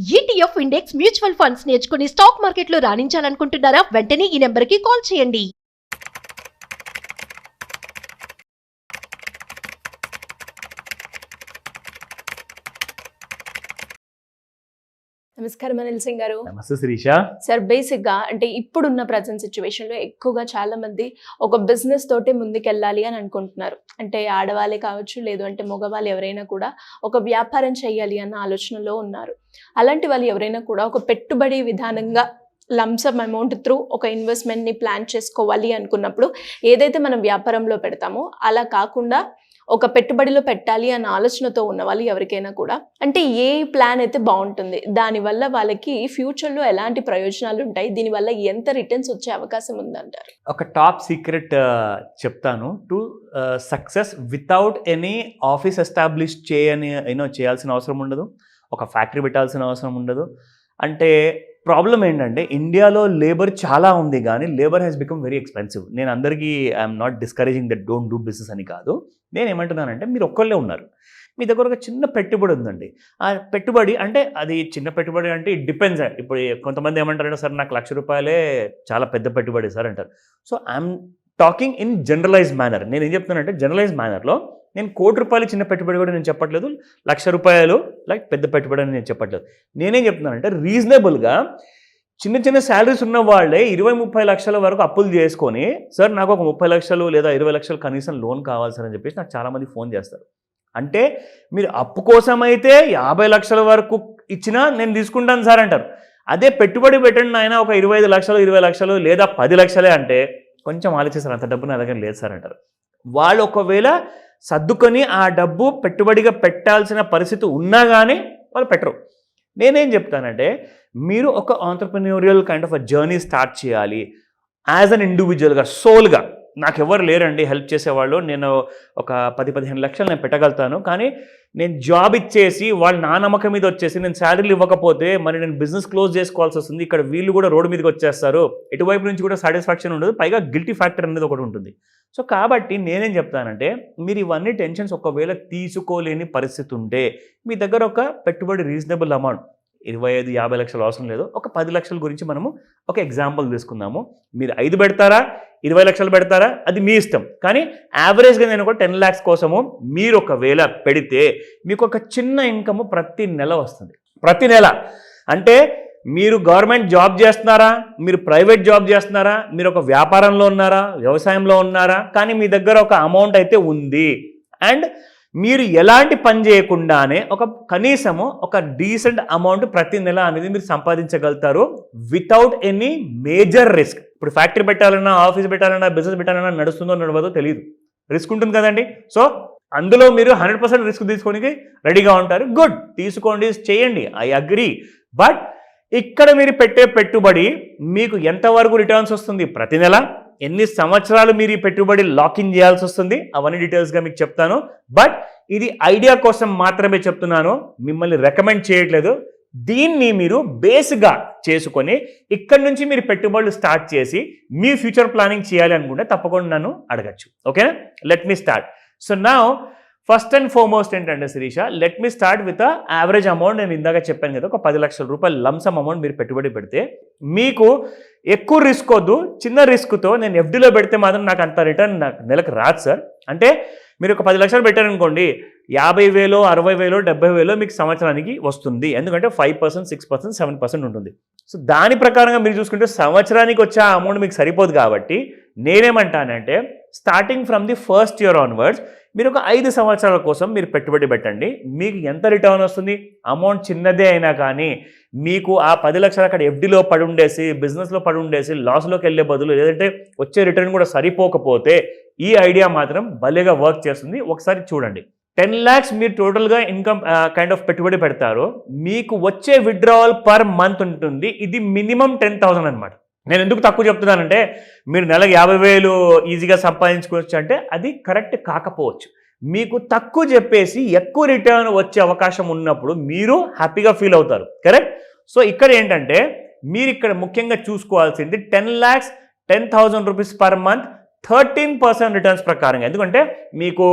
ETF index mutual funds నేర్చుకుని stock మార్కెట్లో రాణించాలనుకుంటున్నారా? వెంటనే ఈ నెంబర్కి కాల్ చేయండి. నమస్కారం అనిల్ సింగ్ గారు. నమస్తే శిరీష. సార్, బేసిక్గా అంటే ఇప్పుడున్న ప్రజెంట్ సిచ్యువేషన్లో ఎక్కువగా చాలా మంది ఒక బిజినెస్ తోటే ముందుకెళ్ళాలి అని అనుకుంటున్నారు. అంటే ఆడవాళ్ళే కావచ్చు, లేదు అంటే మగవాళ్ళు ఎవరైనా కూడా ఒక వ్యాపారం చేయాలి అన్న ఆలోచనలో ఉన్నారు. అలాంటి వాళ్ళు ఎవరైనా కూడా ఒక పెట్టుబడి విధానంగా లంసమ్ అమౌంట్ త్రూ ఒక ఇన్వెస్ట్మెంట్ని ప్లాన్ చేసుకోవాలి అనుకున్నప్పుడు ఏదైతే మనం వ్యాపారంలో పెడతామో అలా కాకుండా ఒక పెట్టుబడిలో పెట్టాలి అన్న ఆలోచనతో ఉన్న వాళ్ళు ఎవరికైనా కూడా అంటే ఏ ప్లాన్ అయితే బాగుంటుంది, దానివల్ల వాళ్ళకి ఫ్యూచర్లో ఎలాంటి ప్రయోజనాలు ఉంటాయి, దీనివల్ల ఎంత రిటర్న్స్ వచ్చే అవకాశం ఉందంటారు? ఒక టాప్ సీక్రెట్ చెప్తాను. To success without any office establish చేయాల్సిన అవసరం ఉండదు, ఒక ఫ్యాక్టరీ పెట్టాల్సిన అవసరం ఉండదు. అంటే ప్రాబ్లం ఏంటంటే ఇండియాలో లేబర్ చాలా ఉంది, కానీ labour has become very expensive. నేను అందరికీ I'm not discouraging that don't do business అని కాదు. నేను ఏమంటున్నానంటే మీరు ఒక్కళ్ళే ఉన్నారు, మీ దగ్గర ఒక చిన్న పెట్టుబడి ఉందండి. ఆ పెట్టుబడి అంటే అది చిన్న పెట్టుబడి అంటే ఇట్ డిపెండ్స్. ఇప్పుడు కొంతమంది ఏమంటారంటే సార్ నాకు ₹1,00,000 చాలా పెద్ద పెట్టుబడి సార్ అంటారు. So I'm talking in generalize manner. నేను ఏం చెప్తున్నానంటే జనరలైజ్ మేనర్లో నేను ₹1,00,00,000 చిన్న పెట్టుబడి కూడా నేను చెప్పట్లేదు, ₹1,00,000 లైక్ పెద్ద పెట్టుబడి అని నేను చెప్పట్లేదు. నేనేం చెప్తున్నానంటే రీజనబుల్గా చిన్న చిన్న శాలరీస్ ఉన్న వాళ్ళే 20-30 లక్షల వరకు అప్పులు చేసుకొని సార్ నాకు ఒక 30 లక్షలు లేదా 20 లక్షలు కనీసం లోన్ కావాలి సార్ అని చెప్పేసి నాకు చాలామంది ఫోన్ చేస్తారు. అంటే మీరు అప్పు కోసం అయితే 50 లక్షల వరకు ఇచ్చినా నేను తీసుకుంటాను సార్ అంటారు. అదే పెట్టుబడి పెట్టండి ఆయన ఒక 25 లక్షలు 20 లక్షలు లేదా 10 లక్షలే అంటే కొంచెం ఆలోచిస్తారు, అంత డబ్బు నా దగ్గర లేదు సార్ అంటారు. వాళ్ళు ఒకవేళ సర్దుకొని ఆ డబ్బు పెట్టుబడిగా పెట్టాల్సిన పరిస్థితి ఉన్నా కానీ వాళ్ళు పెట్టరు. నేనేం చెప్తానంటే మీరు ఒక ఆంటర్ప్రెన్యూరియల్ kind of a journey start చేయాలి యాజ్ అన్ ఇండివిజువల్గా, సోల్గా. నాకు ఎవరు లేరండి హెల్ప్ చేసేవాళ్ళు, నేను ఒక 10-15 లక్షలు నేను పెట్టగలుగుతాను, కానీ నేను జాబ్ ఇచ్చేసి వాళ్ళు నా నమ్మకం మీద వచ్చేసి నేను శాలరీలు ఇవ్వకపోతే మరి నేను బిజినెస్ క్లోజ్ చేసుకోవాల్సి వస్తుంది. ఇక్కడ వీళ్ళు కూడా రోడ్డు మీదకి వచ్చేస్తారు, ఎటువైపు నుంచి కూడా సాటిస్ఫాక్షన్ ఉండదు, పైగా గిల్టీ ఫ్యాక్టర్ అనేది ఒకటి ఉంటుంది. సో కాబట్టి నేనేం చెప్తానంటే మీరు ఇవన్నీ టెన్షన్స్ ఒకవేళ తీసుకోలేని పరిస్థితి ఉంటే మీ దగ్గర ఒక పెట్టుబడి రీజనబుల్ అమౌంట్ 25-50 లక్షలు అవసరం లేదు, ఒక 10 లక్షల గురించి మనము ఒక ఎగ్జాంపుల్ తీసుకుందాము. మీరు 5 పెడతారా 20 లక్షలు పెడతారా అది మీ ఇష్టం, కానీ యావరేజ్గా నేను ఒక 10 lakhs కోసము మీరు ఒకవేళ పెడితే మీకు ఒక చిన్న ఇన్కమ్ ప్రతి నెల వస్తుంది. ప్రతి నెల అంటే మీరు గవర్నమెంట్ జాబ్ చేస్తున్నారా, మీరు ప్రైవేట్ జాబ్ చేస్తున్నారా, మీరు ఒక వ్యాపారంలో ఉన్నారా, వ్యవసాయంలో ఉన్నారా, కానీ మీ దగ్గర ఒక అమౌంట్ అయితే ఉంది అండ్ మీరు ఎలాంటి పని చేయకుండానే ఒక కనీసము ఒక డీసెంట్ అమౌంట్ ప్రతి నెల అనేది మీరు సంపాదించగలుగుతారు వితౌట్ ఎనీ మేజర్ రిస్క్. ఇప్పుడు ఫ్యాక్టరీ పెట్టాలన్నా, ఆఫీస్ పెట్టాలన్నా, బిజినెస్ పెట్టాలన్నా నడుస్తుందో నడవదో తెలియదు, రిస్క్ ఉంటుంది కదండి. సో అందులో మీరు 100% రిస్క్ తీసుకోవడానికి రెడీగా ఉంటారు. గుడ్, తీసుకోండి, చేయండి, ఐ అగ్రీ. బట్ ఇక్కడ మీరు పెట్టే పెట్టుబడి మీకు ఎంతవరకు రిటర్న్స్ వస్తుంది ప్రతి నెల, ఎన్ని సంవత్సరాలు మీరు ఈ పెట్టుబడి లాకిన్ చేయాల్సి వస్తుంది, అవన్నీ డీటెయిల్స్గా మీకు చెప్తాను. బట్ ఇది ఐడియా కోసం మాత్రమే చెప్తున్నాను, మిమ్మల్ని రికమెండ్ చేయట్లేదు. దీన్ని మీరు బేస్గా చేసుకొని ఇక్కడి నుంచి మీరు పెట్టుబడులు స్టార్ట్ చేసి మీ ఫ్యూచర్ ప్లానింగ్ చేయాలి అనుకుంటే తప్పకుండా నన్ను అడగచ్చు. ఓకేనా? Let me start. So now first and foremost ఏంటంటే Shirisha, let me start with average amount. నేను ఇందాక చెప్పాను కదా, ఒక 10 లక్షల రూపాయలు లంసమ్ అమౌంట్ మీరు పెట్టుబడి పెడితే మీకు ఎక్కువ రిస్క్ వద్దు, చిన్న రిస్క్తో నేను ఎఫ్డీలో పెడితే మాత్రం నాకు అంత రిటర్న్ నాకు నెలకు రాదు సార్. అంటే మీరు ఒక 10 లక్షలు పెట్టారనుకోండి, 50,000, 60,000, 70,000 మీకు సంవత్సరానికి వస్తుంది. ఎందుకంటే 5%, 6%, 7% ఉంటుంది. సో దాని ప్రకారంగా మీరు చూసుకుంటే సంవత్సరానికి వచ్చే ఆ అమౌంట్ మీకు సరిపోదు. కాబట్టి నేనేమంటానంటే starting from the first year onwards మీరు ఒక 5 సంవత్సరాల కోసం మీరు పెట్టుబడి పెట్టండి. మీకు ఎంత రిటర్న్ వస్తుంది, అమౌంట్ చిన్నదే అయినా కానీ మీకు ఆ 10 లక్షలు అక్కడ ఎఫ్డీలో పడి ఉండేసి, బిజినెస్లో పడి ఉండేసి లాస్లోకి వెళ్ళే బదులు, లేదంటే వచ్చే రిటర్న్ కూడా సరిపోకపోతే ఈ ఐడియా మాత్రం భలేగా వర్క్ చేస్తుంది. ఒకసారి చూడండి. 10 lakhs మీరు టోటల్గా ఇన్కమ్ కైండ్ ఆఫ్ పెట్టుబడి పెడతారు, మీకు వచ్చే విత్డ్రావల్ పర్ మంత్ ఉంటుంది. ఇది మినిమం 10,000 అనమాట. నేను ఎందుకు తక్కువ చెప్తున్నానంటే మీరు నెలకు 50,000 ఈజీగా సంపాదించుకోవచ్చు అంటే అది కరెక్ట్ కాకపోవచ్చు. మీకు తక్కువ చెప్పేసి ఎక్కువ రిటర్న్ వచ్చే అవకాశం ఉన్నప్పుడు మీరు హ్యాపీగా ఫీల్ అవుతారు. కరెక్ట్? సో ఇక్కడ ఏంటంటే మీరు ఇక్కడ ముఖ్యంగా చూసుకోవాల్సింది 10 lakhs 10,000 rupees per month 13% returns ప్రకారంగా. ఎందుకంటే మీకు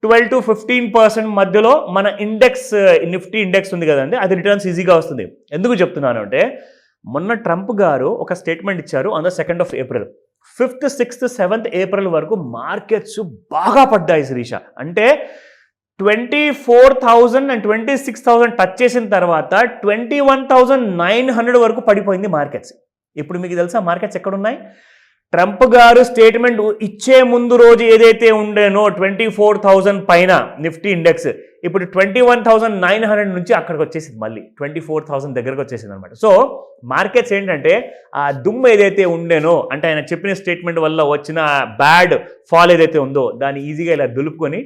12 to 15% మధ్యలో మన ఇండెక్స్, నిఫ్టీ ఇండెక్స్ ఉంది కదండి, అది రిటర్న్స్ ఈజీగా వస్తుంది. ఎందుకు చెప్తున్నాను అంటే మొన్న ట్రంప్ గారు ఒక స్టేట్మెంట్ ఇచ్చారు on the 2nd of April. 5th, 6th, 7th April వరకు మార్కెట్స్ బాగా పడ్డాయి శిరీష. అంటే 24,000 and 26,000 టచ్ చేసిన తర్వాత 21,900 వరకు పడిపోయింది మార్కెట్స్. ఇప్పుడు మీకు తెలుసా మార్కెట్స్ ఎక్కడున్నాయి? ట్రంప్ గారు స్టేట్మెంట్ ఇచ్చే ముందు రోజు ఏదైతే ఉండేనో 24,000 పైన నిఫ్టీ ఇండెక్స్, ఇప్పుడు 21,900 నుంచి అక్కడికి వచ్చేసింది, మళ్ళీ 24,000 దగ్గరకు వచ్చేసింది అనమాట. సో మార్కెట్స్ ఏంటంటే ఆ దుమ్ము ఏదైతే ఉండేనో, అంటే ఆయన చెప్పిన స్టేట్మెంట్ వల్ల వచ్చిన బ్యాడ్ ఫాల్ ఏదైతే ఉందో దాన్ని ఈజీగా ఇలా దులుపుకొని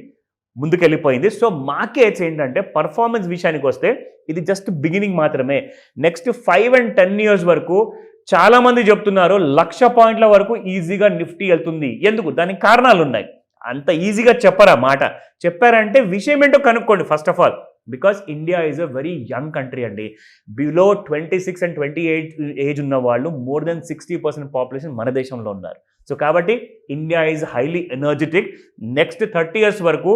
ముందుకెళ్ళిపోయింది. సో మార్కెట్స్ ఏంటంటే పర్ఫార్మెన్స్ విషయానికి వస్తే ఇది జస్ట్ బిగినింగ్ మాత్రమే. నెక్స్ట్ 5 and 10 years వరకు చాలా మంది చెప్తున్నారు 1,00,000 పాయింట్ల వరకు ఈజీగా నిఫ్టీ వెళ్తుంది. ఎందుకు? దానికి కారణాలు ఉన్నాయి. అంత ఈజీగా చెప్పరా మాట, చెప్పారంటే విషయం ఏంటో కనుక్కోండి. First of all because India is a very young country అండి. బిలో 26 and 28 ఏజ్ ఉన్న వాళ్ళు మోర్ దెన్ 60% పాపులేషన్ మన దేశంలో ఉన్నారు. సో కాబట్టి India is highly energetic. Next 30 years వరకు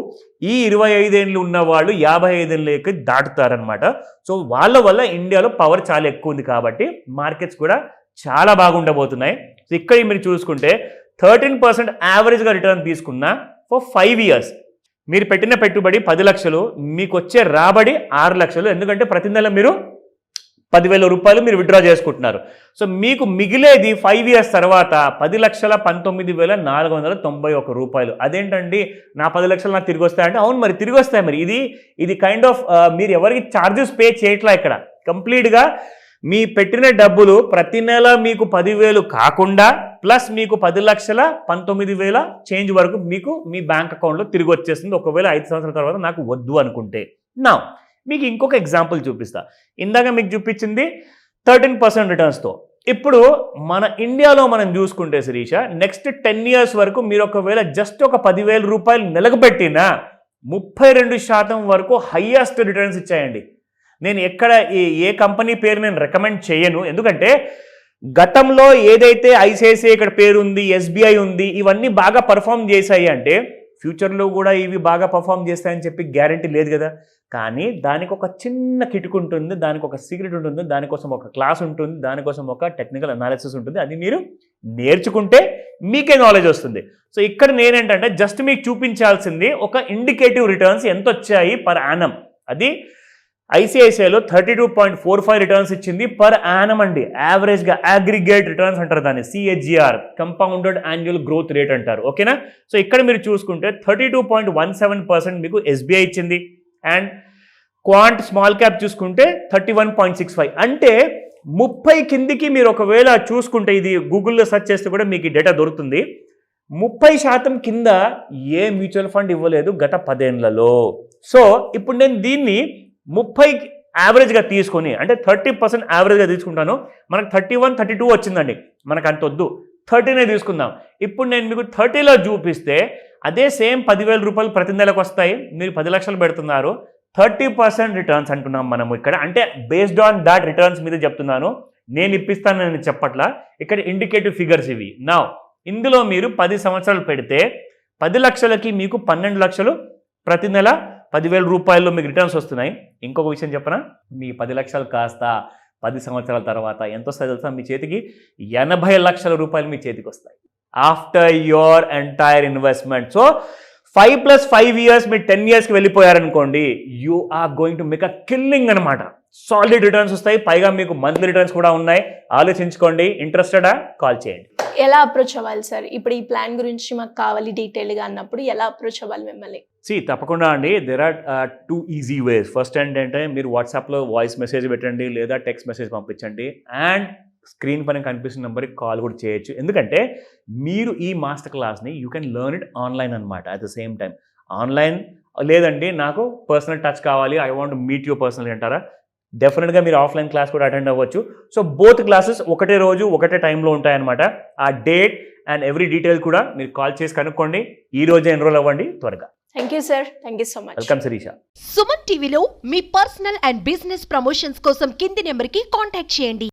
ఈ 25 ఏళ్ళు ఉన్న వాళ్ళు 55 ఏళ్ళకి దాటుతారనమాట. సో వాళ్ళ వల్ల ఇండియాలో పవర్ చాలా ఎక్కువ ఉంది కాబట్టి మార్కెట్స్ కూడా చాలా బాగుండబోతున్నాయి. సో ఇక్కడ మీరు చూసుకుంటే 13% యావరేజ్గా రిటర్న్ తీసుకున్నా ఫర్ 5 years. మీరు పెట్టిన పెట్టుబడి 10 లక్షలు, మీకు వచ్చే రాబడి 6 లక్షలు. ఎందుకంటే ప్రతి నెల మీరు 10,000 రూపాయలు మీరు విత్డ్రా చేసుకుంటున్నారు. సో మీకు మిగిలేది 5 years తర్వాత 10,19,491 రూపాయలు. అదేంటండి నా 10 లక్షలు నాకు తిరిగి వస్తాయంటే, అవును మరి తిరిగి వస్తాయి. మరి ఇది కైండ్ ఆఫ్ మీరు ఎవరికి ఛార్జెస్ పే చేయట్లా. ఇక్కడ కంప్లీట్గా మీ పెట్టిన డబ్బులు ప్రతి నెల మీకు 10,000 కాకుండా ప్లస్ మీకు 10,19,000 చేంజ్ వరకు మీకు మీ బ్యాంక్ అకౌంట్లో తిరిగి వచ్చేస్తుంది. ఒకవేళ 5 సంవత్సరాల తర్వాత నాకు వద్దు అనుకుంటే. నా మీకు ఇంకొక ఎగ్జాంపుల్ చూపిస్తా. ఇందాక మీకు చూపించింది 13% రిటర్న్స్తో. ఇప్పుడు మన ఇండియాలో మనం చూసుకుంటే శిరీష, నెక్స్ట్ 10 years వరకు మీరు ఒకవేళ జస్ట్ ఒక 10,000 రూపాయలు నెలకు పెట్టినా 32% వరకు హయ్యెస్ట్ రిటర్న్స్ ఇచ్చాయండి. నేను ఎక్కడ ఏ కంపెనీ పేరు నేను రికమెండ్ చేయను. ఎందుకంటే గతంలో ఏదైతే ఐసిఐసిఐ ఇక్కడ పేరు ఉంది, ఎస్బీఐ ఉంది, ఇవన్నీ బాగా పర్ఫామ్ చేశాయి అంటే ఫ్యూచర్లో కూడా ఇవి బాగా పర్ఫామ్ చేస్తాయని చెప్పి గ్యారంటీ లేదు కదా. కానీ దానికి ఒక చిన్న కిటుకు ఉంటుంది, దానికి ఒక సీక్రెట్ ఉంటుంది, దానికోసం ఒక క్లాస్ ఉంటుంది, దానికోసం ఒక టెక్నికల్ అనాలిసిస్ ఉంటుంది. అది మీరు నేర్చుకుంటే మీకే నాలెడ్జ్ వస్తుంది. సో ఇక్కడ నేనేంటంటే జస్ట్ మీకు చూపించాల్సింది ఒక ఇండికేటివ్ రిటర్న్స్ ఎంత వచ్చాయి పర్ యానం. అది ఐసిఐసిఐలో 32.45 రిటర్న్స్ ఇచ్చింది పర్ యానం అండి. యావరేజ్గా అగ్రిగేట్ రిటర్న్స్ అంటారు దాన్ని, సిహెచ్జిఆర్, కంపౌండెడ్ యాన్యువల్ గ్రోత్ రేట్ అంటారు. ఓకేనా. సో ఇక్కడ మీరు చూసుకుంటే 32.17% మీకు ఎస్బీఐ ఇచ్చింది. అండ్ క్వాంట్ స్మాల్ క్యాప్ చూసుకుంటే 31.65. అంటే 30 కిందికి మీరు ఒకవేళ చూసుకుంటే, ఇది గూగుల్లో సెర్చ్ చేస్తే కూడా మీకు ఈ డేటా దొరుకుతుంది, 30% కింద ఏ మ్యూచువల్ ఫండ్ ఇవ్వలేదు గత 10 ఏళ్లలో. సో ఇప్పుడు నేను దీన్ని 30 యావరేజ్గా తీసుకొని, అంటే 30% యావరేజ్గా తీసుకుంటాను. మనకు 31, 32 వచ్చిందండి, మనకు అంత వద్దు, 30నే తీసుకుందాం. ఇప్పుడు నేను మీకు 30లో చూపిస్తే అదే సేమ్ 10,000 రూపాయలు ప్రతి నెలకు వస్తాయి. మీరు 10 లక్షలు పెడుతున్నారు, 30% రిటర్న్స్ అంటున్నాం మనము ఇక్కడ. అంటే బేస్డ్ ఆన్ దాట్ రిటర్న్స్ మీద చెప్తున్నాను, నేను ఇప్పిస్తానని చెప్పట్లా. ఇక్కడ ఇండికేటివ్ ఫిగర్స్ ఇవి. నా ఇందులో మీరు 10 సంవత్సరాలు పెడితే 10 లక్షలకి మీకు 12 లక్షలు ప్రతి నెల 10,000 రూపాయల్లో మీకు రిటర్న్స్ వస్తున్నాయి. ఇంకొక విషయం చెప్పనా, మీ 10 లక్షలు కాస్త 10 సంవత్సరాల తర్వాత ఎంత వస్తాయి తెలుసా? మీ చేతికి 80 లక్షల రూపాయలు మీ చేతికి వస్తాయి after your entire investment. So 5 + 5 years మీరు 10 yearsకి వెళ్ళిపోయారనుకోండి, you are going to make a killing అనమాట. సాలిడ్ రిటర్న్స్ వస్తాయి, పైగా మీకు మంత్లీ రిటర్న్స్ కూడా ఉన్నాయి. ఆలోచించుకోండి. ఇంట్రెస్టెడా? కాల్ చేయండి. ఎలా అప్రోచ్ అవ్వాలి సార్? ఇప్పుడు ఈ ప్లాన్ గురించి మాకు కావాలి డీటెయిల్గా అన్నప్పుడు ఎలా అప్రోచ్ అవ్వాలి మిమ్మల్ని? తప్పకుండా అండి, there are 2 easy ways. First ఏంటంటే మీరు వాట్సాప్లో వాయిస్ మెసేజ్ పెట్టండి లేదా టెక్స్ట్ మెసేజ్ పంపించండి. అండ్ స్క్రీన్ పైన కనిపిస్తున్న నెంబర్కి కాల్ కూడా చేయొచ్చు. ఎందుకంటే మీరు ఈ మాస్టర్ క్లాస్ని you can learn it online అనమాట. At the same time online లేదండి, నాకు పర్సనల్ టచ్ కావాలి, I want meet you personal అంటారా, డెఫినెట్గా మీరు ఆఫ్లైన్ క్లాస్ కూడా అటెండ్ అవ్వచ్చు. సో బోత్ క్లాసెస్ ఒకటే రోజు ఒకటే టైంలో ఉంటాయన్నమాట. ఆ డేట్ అండ్ ఎవ్రీ డీటెయిల్ కూడా మీరు కాల్ చేసి కనుక్కోండి. ఈ రోజే ఎన్రోల్ అవ్వండి త్వరగా. Thank you sir. Thank you so much. Welcome Sirisha. Suman టీవీలో మీ పర్సనల్ అండ్ బిజినెస్ ప్రమోషన్స్ కోసం కింది నెంబర్కి కాంటాక్ట్ చేయండి.